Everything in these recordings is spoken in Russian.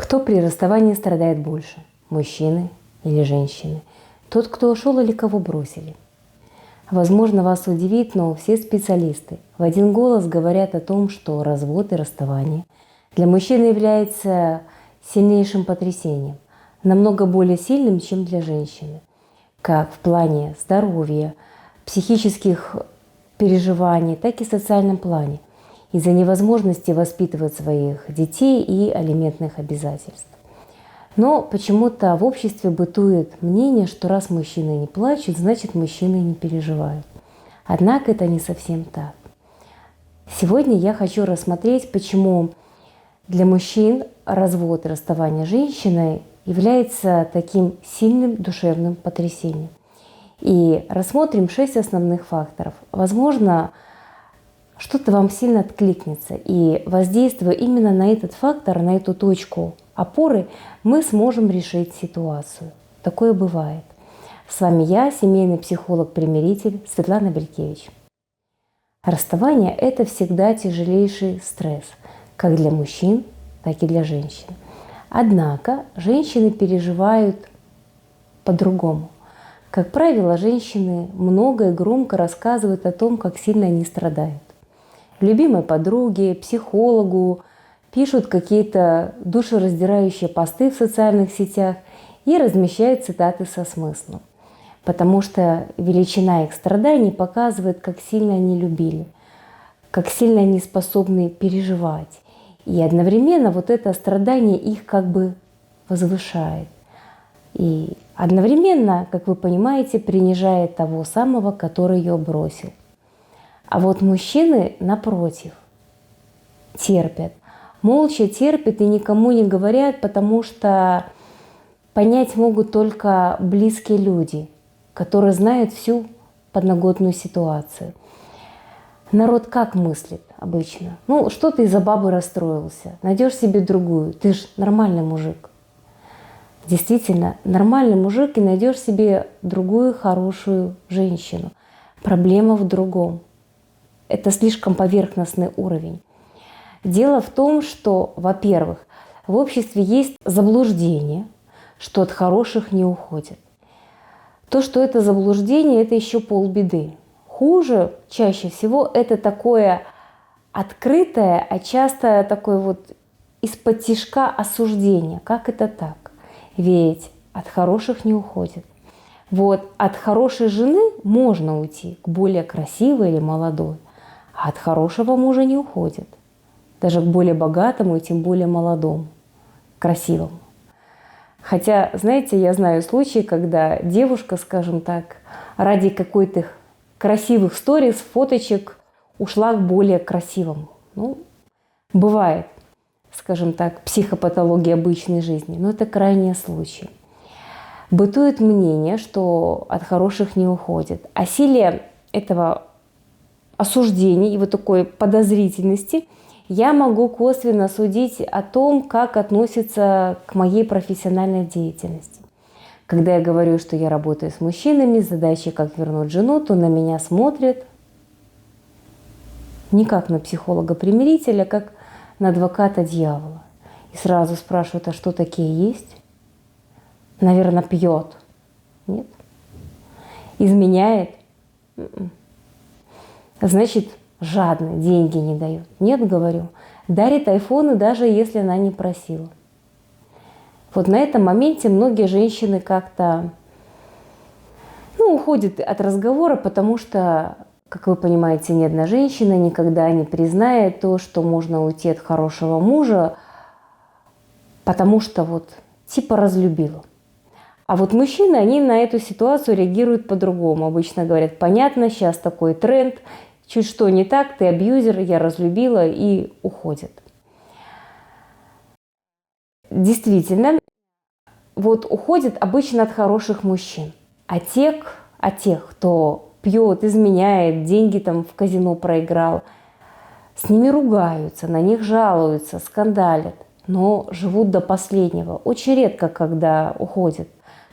Кто при расставании страдает больше? Мужчины или женщины? Тот, кто ушел или кого бросили? Возможно, вас удивит, но все специалисты в один голос говорят о том, что развод и расставание для мужчины является сильнейшим потрясением, намного более сильным, чем для женщины, как в плане здоровья, психических переживаний, так и в социальном плане, из-за невозможности воспитывать своих детей и алиментных обязательств. Но почему-то в обществе бытует мнение, что раз мужчины не плачут, значит мужчины не переживают. Однако это не совсем так. Сегодня я хочу рассмотреть, почему для мужчин развод и расставание с женщиной является таким сильным душевным потрясением. И рассмотрим 6 основных факторов. Возможно, что-то вам сильно откликнется, и воздействуя именно на этот фактор, на эту точку опоры, мы сможем решить ситуацию. Такое бывает. С вами я, семейный психолог-примиритель Светлана Белькевич. Расставание – это всегда тяжелейший стресс, как для мужчин, так и для женщин. Однако женщины переживают по-другому. Как правило, женщины много и громко рассказывают о том, как сильно они страдают. Любимой подруге, психологу, пишут какие-то душераздирающие посты в социальных сетях и размещают цитаты со смыслом. Потому что величина их страданий показывает, как сильно они любили, как сильно они способны переживать. И одновременно вот это страдание их как бы возвышает. И одновременно, как вы понимаете, принижает того самого, который ее бросил. А вот мужчины, напротив, терпят. Молча терпят и никому не говорят, потому что понять могут только близкие люди, которые знают всю подноготную ситуацию. Народ как мыслит обычно? Ну, что ты из-за бабы расстроился? Найдешь себе другую. Ты же нормальный мужик. Действительно, нормальный мужик, и найдешь себе другую хорошую женщину. Проблема в другом. Это слишком поверхностный уровень. Дело в том, что, во-первых, в обществе есть заблуждение, что от хороших не уходят. То, что это заблуждение, это еще полбеды. Хуже, чаще всего, это такое открытое, а часто такое вот из-под тишка осуждение. Как это так? Ведь от хороших не уходят. Вот от хорошей жены можно уйти к более красивой или молодой, а от хорошего мужа не уходят. Даже к более богатому и тем более молодому, красивому. Хотя, знаете, я знаю случаи, когда девушка, скажем так, ради какой-то красивых сториз, фоточек ушла к более красивому. Ну, бывает, скажем так, психопатология обычной жизни, но это крайние случаи. Бытует мнение, что от хороших не уходят. О силе этого осуждения и вот такой подозрительности я могу косвенно судить о том, как относятся к моей профессиональной деятельности. Когда я говорю, что я работаю с мужчинами, задачей как вернуть жену, то на меня смотрят не как на психолога-примирителя, а как на адвоката дьявола. И сразу спрашивают, а что такие есть? Наверное, пьет. Нет? Изменяет? Значит, жадный, деньги не дает. Нет, говорю, дарит айфоны, даже если она не просила. Вот на этом моменте многие женщины как-то уходят от разговора, потому что, как вы понимаете, ни одна женщина никогда не признает то, что можно уйти от хорошего мужа, потому что вот типа разлюбила. А вот мужчины, они на эту ситуацию реагируют по-другому. Обычно говорят, понятно, сейчас такой тренд, чуть что не так, ты абьюзер, я разлюбила, и уходят. Действительно, вот уходят обычно от хороших мужчин. А тех, кто пьет, изменяет, деньги там в казино проиграл, с ними ругаются, на них жалуются, скандалят, но живут до последнего. Очень редко, когда уходят.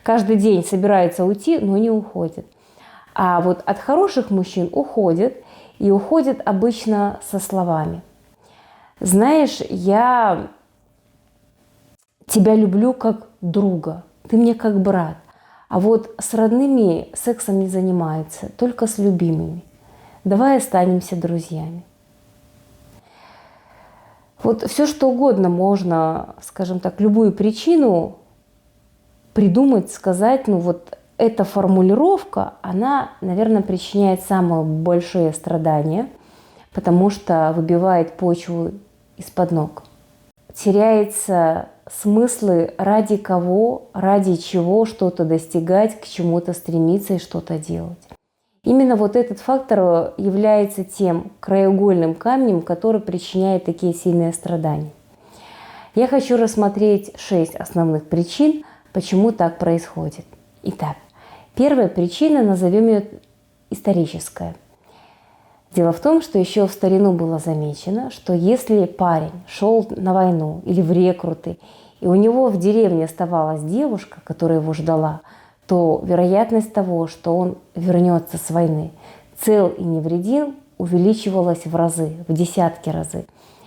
Каждый день собираются уйти, но не уходят. А вот от хороших мужчин уходят, и уходят обычно со словами. Знаешь, я тебя люблю как друга, ты мне как брат. А вот с родными сексом не занимается, только с любимыми. Давай останемся друзьями. Вот все что угодно можно, скажем так, любую причину придумать, сказать. Ну вот эта формулировка, она, наверное, причиняет самые большие страдания, потому что выбивает почву из-под ног. Теряется смыслы, ради кого, ради чего что-то достигать, к чему-то стремиться и что-то делать. Именно вот этот фактор является тем краеугольным камнем, который причиняет такие сильные страдания. Я хочу рассмотреть 6 основных причин, почему так происходит. Итак, первая причина, назовем ее историческая. Дело в том, что еще в старину было замечено, что если парень шел на войну или в рекруты, и у него в деревне оставалась девушка, которая его ждала, то вероятность того, что он вернется с войны цел и невредим, увеличивалась в разы, в десятки разы.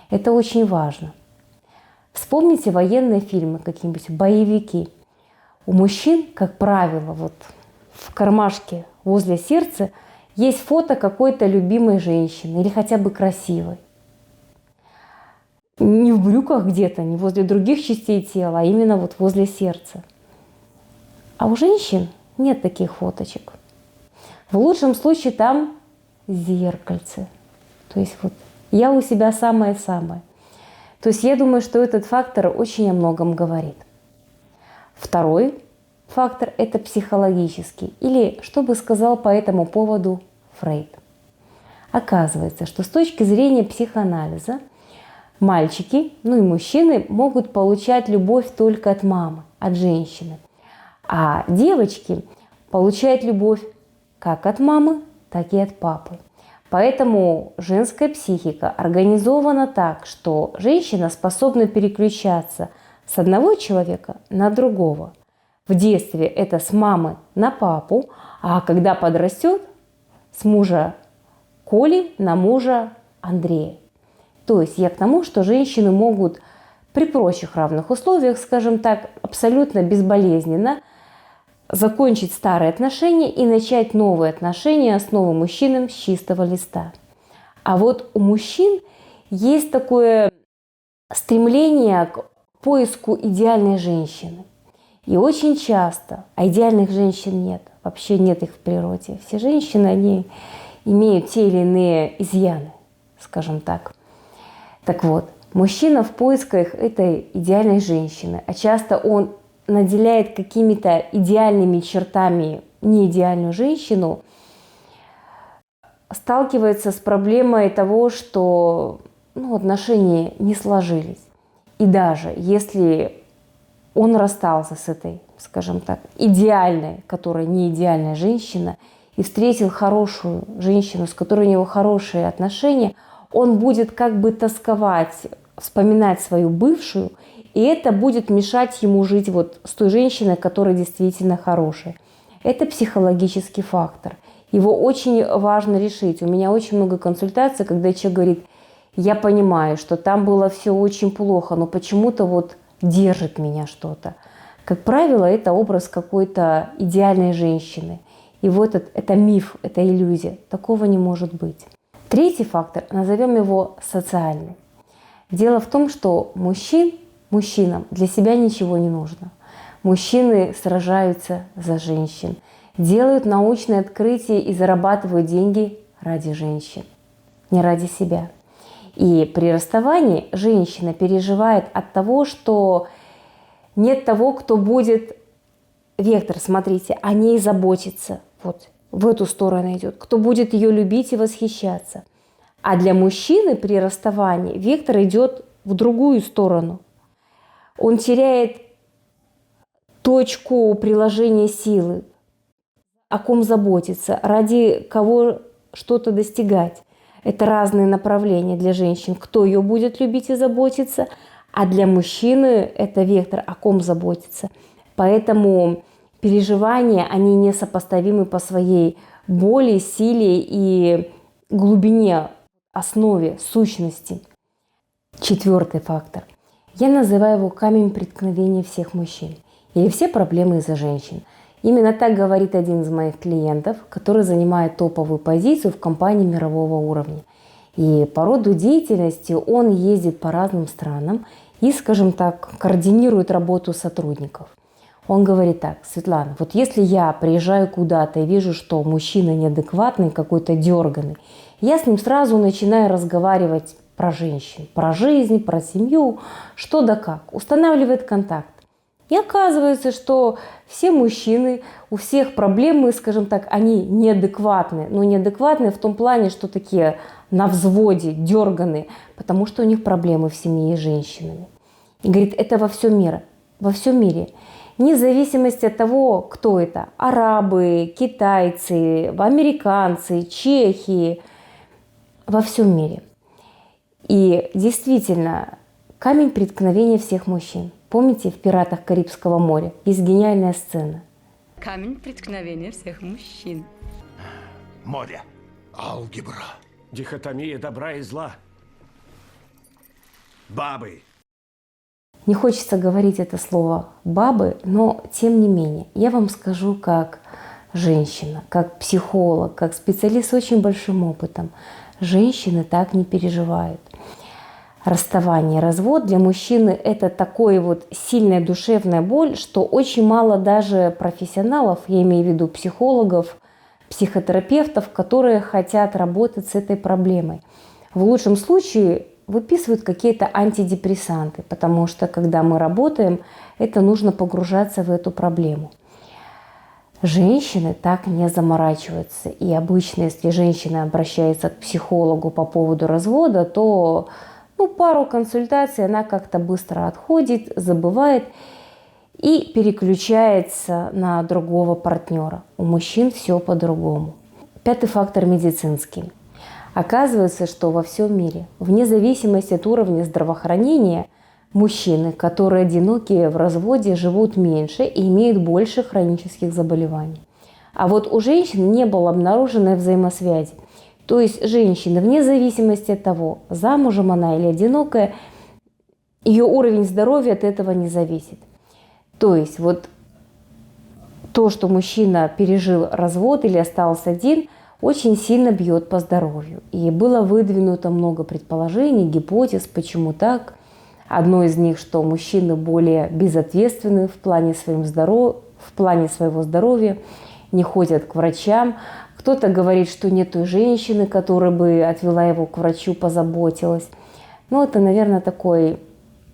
Это очень важно. Вспомните военные фильмы, какие-нибудь боевики. У мужчин, как правило, вот в кармашке возле сердца есть фото какой-то любимой женщины или хотя бы красивой. Не в брюках где-то, не возле других частей тела, а именно вот возле сердца. А у женщин нет таких фоточек. В лучшем случае там зеркальце. То есть вот я у себя самое-самое. То есть я думаю, что этот фактор очень о многом говорит. Второй фактор – это психологический. Или что бы сказал по этому поводу Фрейд. Оказывается, что с точки зрения психоанализа мальчики, ну и мужчины могут получать любовь только от мамы, от женщины. А девочки получают любовь как от мамы, так и от папы. Поэтому женская психика организована так, что женщина способна переключаться с одного человека на другого. В детстве это с мамы на папу, а когда подрастет, с мужа Коли на мужа Андрея. То есть я к тому, что женщины могут при прочих равных условиях, скажем так, абсолютно безболезненно закончить старые отношения и начать новые отношения с новым мужчиной с чистого листа. А вот у мужчин есть такое стремление к поиску идеальной женщины. И очень часто, а идеальных женщин нет, вообще нет их в природе. Все женщины, они имеют те или иные изъяны, скажем так. Так вот, мужчина в поисках этой идеальной женщины, а часто он наделяет какими-то идеальными чертами неидеальную женщину, сталкивается с проблемой того, что отношения не сложились. И даже если он расстался с этой, скажем так, идеальной, которая не идеальная женщина, и встретил хорошую женщину, с которой у него хорошие отношения, он будет как бы тосковать, вспоминать свою бывшую, и это будет мешать ему жить вот с той женщиной, которая действительно хорошая. Это психологический фактор. Его очень важно решить. У меня очень много консультаций, когда человек говорит: я понимаю, что там было все очень плохо, но почему-то вот держит меня что-то. Как правило, это образ какой-то идеальной женщины. И вот это миф, это иллюзия. Такого не может быть. Третий фактор, назовем его социальный. Дело в том, что мужчинам для себя ничего не нужно. Мужчины сражаются за женщин, делают научные открытия и зарабатывают деньги ради женщин, не ради себя. И при расставании женщина переживает от того, что нет того, кто будет, вектор, смотрите, о ней заботиться. Вот в эту сторону идет, кто будет ее любить и восхищаться. А для мужчины при расставании вектор идет в другую сторону. Он теряет точку приложения силы, о ком заботиться, ради кого что-то достигать. Это разные направления для женщин. Кто ее будет любить и заботиться, а для мужчины это вектор, о ком заботиться. Поэтому переживания, они несопоставимы по своей боли, силе и глубине, основе, сущности. Четвертый фактор Я называю его камень преткновения всех мужчин или все проблемы из-за женщин. Именно так говорит один из моих клиентов, который занимает топовую позицию в компании мирового уровня. И по роду деятельности он ездит по разным странам и, скажем так, координирует работу сотрудников. Он говорит так: Светлана, вот если я приезжаю куда-то и вижу, что мужчина неадекватный, какой-то дерганый, я с ним сразу начинаю разговаривать про женщин, про жизнь, про семью, что да как, устанавливает контакт. И оказывается, что все мужчины, у всех проблемы, скажем так, они неадекватны. Но неадекватны в том плане, что такие на взводе, дерганые, потому что у них проблемы в семье с женщинами. И говорит, это во всем мире. Вне зависимости от того, кто это. Арабы, китайцы, американцы, чехи. Во всем мире. И действительно, камень преткновения всех мужчин. Помните, в «Пиратах Карибского моря» есть гениальная сцена. Камень преткновения всех мужчин. Море. Алгебра. Дихотомия добра и зла. Бабы. Не хочется говорить это слово «бабы», но тем не менее, я вам скажу как женщина, как психолог, как специалист с очень большим опытом. Женщины так не переживают. Расставание, развод для мужчины – это такая вот сильная душевная боль, что очень мало даже профессионалов, я имею в виду психологов, психотерапевтов, которые хотят работать с этой проблемой. В лучшем случае выписывают какие-то антидепрессанты, потому что когда мы работаем, это нужно погружаться в эту проблему. Женщины так не заморачиваются. И обычно, если женщина обращается к психологу по поводу развода, то пару консультаций она как-то быстро отходит, забывает и переключается на другого партнера. У мужчин все по-другому. Пятый фактор медицинский. Оказывается, что во всем мире, вне зависимости от уровня здравоохранения, мужчины, которые одиноки в разводе, живут меньше и имеют больше хронических заболеваний. А вот у женщин не было обнаруженной взаимосвязи. То есть женщина, вне зависимости от того, замужем она или одинокая, ее уровень здоровья от этого не зависит. То есть вот то, что мужчина пережил развод или остался один, очень сильно бьет по здоровью. И было выдвинуто много предположений, гипотез, почему так. Одно из них, что мужчины более безответственны в плане своего здоровья, не ходят к врачам. Кто-то говорит, что нет той женщины, которая бы отвела его к врачу, позаботилась. Но это, наверное, такой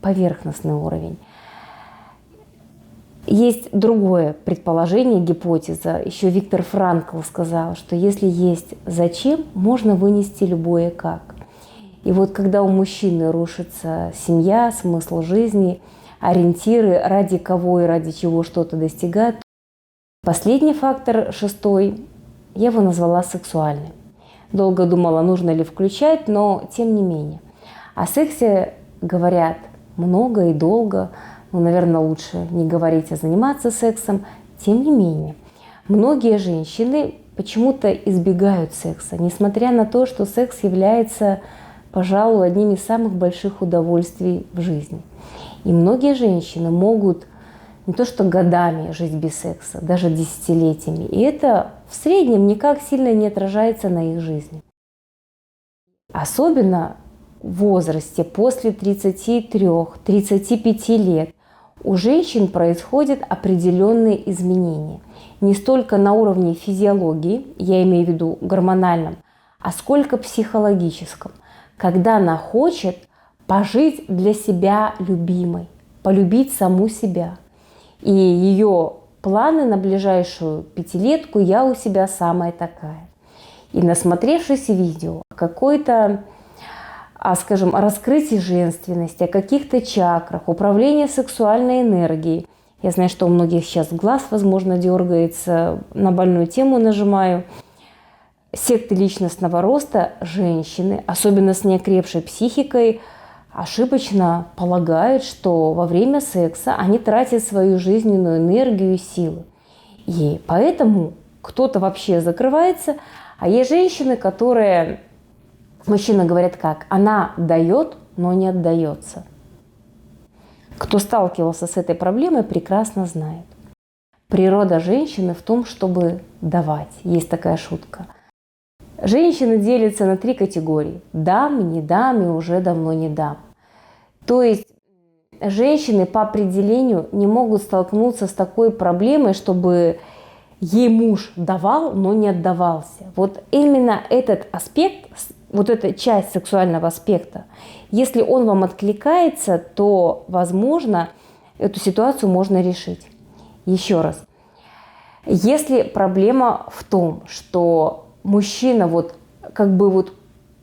поверхностный уровень. Есть другое предположение, гипотеза. Еще Виктор Франкл сказал, что если есть зачем, можно вынести любое как. И вот когда у мужчины рушится семья, смысл жизни, ориентиры, ради кого и ради чего что-то достигать. Последний фактор, шестой, я его назвала сексуальным. Долго думала, нужно ли включать, но тем не менее. О сексе говорят много и долго. Наверное, лучше не говорить, а заниматься сексом. Тем не менее, многие женщины почему-то избегают секса, несмотря на то, что секс является, пожалуй, одним из самых больших удовольствий в жизни. И многие женщины могут не то что годами жить без секса, даже десятилетиями. И это в среднем никак сильно не отражается на их жизни. Особенно в возрасте после 33-35 лет у женщин происходят определенные изменения. Не столько на уровне физиологии, я имею в виду гормональном, а сколько психологическом. Когда она хочет пожить для себя любимой, полюбить саму себя. И ее планы на ближайшую пятилетку «я у себя самая такая». И насмотревшись видео какой-то, скажем, о раскрытии женственности, о каких-то чакрах, управлении сексуальной энергией. Я знаю, что у многих сейчас глаз, возможно, дергается, на больную тему нажимаю. Секты личностного роста женщины, особенно с неокрепшей психикой, ошибочно полагают, что во время секса они тратят свою жизненную энергию и силы. И поэтому кто-то вообще закрывается, а есть женщины, которые... Мужчины говорят как? Она дает, но не отдается. Кто сталкивался с этой проблемой, прекрасно знает. Природа женщины в том, чтобы давать. Есть такая шутка. Женщины делятся на 3 категории. Дам, не дам и уже давно не дам. То есть женщины по определению не могут столкнуться с такой проблемой, чтобы ей муж давал, но не отдавался. Вот именно этот аспект, вот эта часть сексуального аспекта, если он вам откликается, то, возможно, эту ситуацию можно решить. Еще раз. Если проблема в том, что мужчина как бы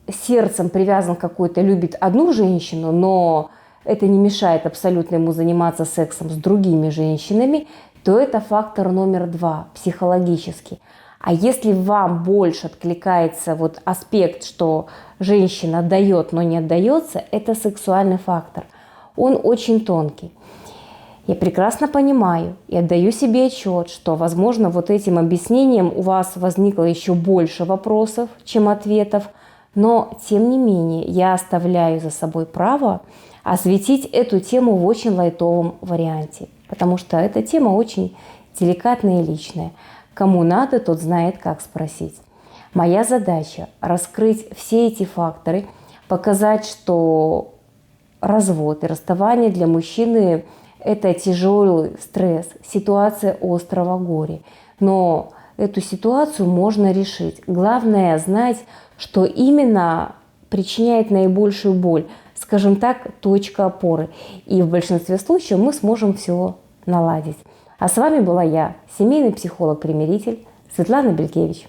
сердцем привязан к какой-то, любит одну женщину, но это не мешает абсолютно ему заниматься сексом с другими женщинами, то это фактор номер 2, психологический. А если вам больше откликается аспект, что женщина дает, но не отдается, это сексуальный фактор. Он очень тонкий. Я прекрасно понимаю и отдаю себе отчет, что, возможно, этим объяснением у вас возникло еще больше вопросов, чем ответов, но, тем не менее, я оставляю за собой право осветить эту тему в очень лайтовом варианте, потому что эта тема очень деликатная и личная. Кому надо, тот знает, как спросить. Моя задача – раскрыть все эти факторы, показать, что развод и расставание для мужчины – это тяжелый стресс, ситуация острого горя. Но эту ситуацию можно решить. Главное знать, что именно причиняет наибольшую боль. Скажем так, точка опоры. И в большинстве случаев мы сможем все наладить. А с вами была я, семейный психолог-примиритель Светлана Белькевич.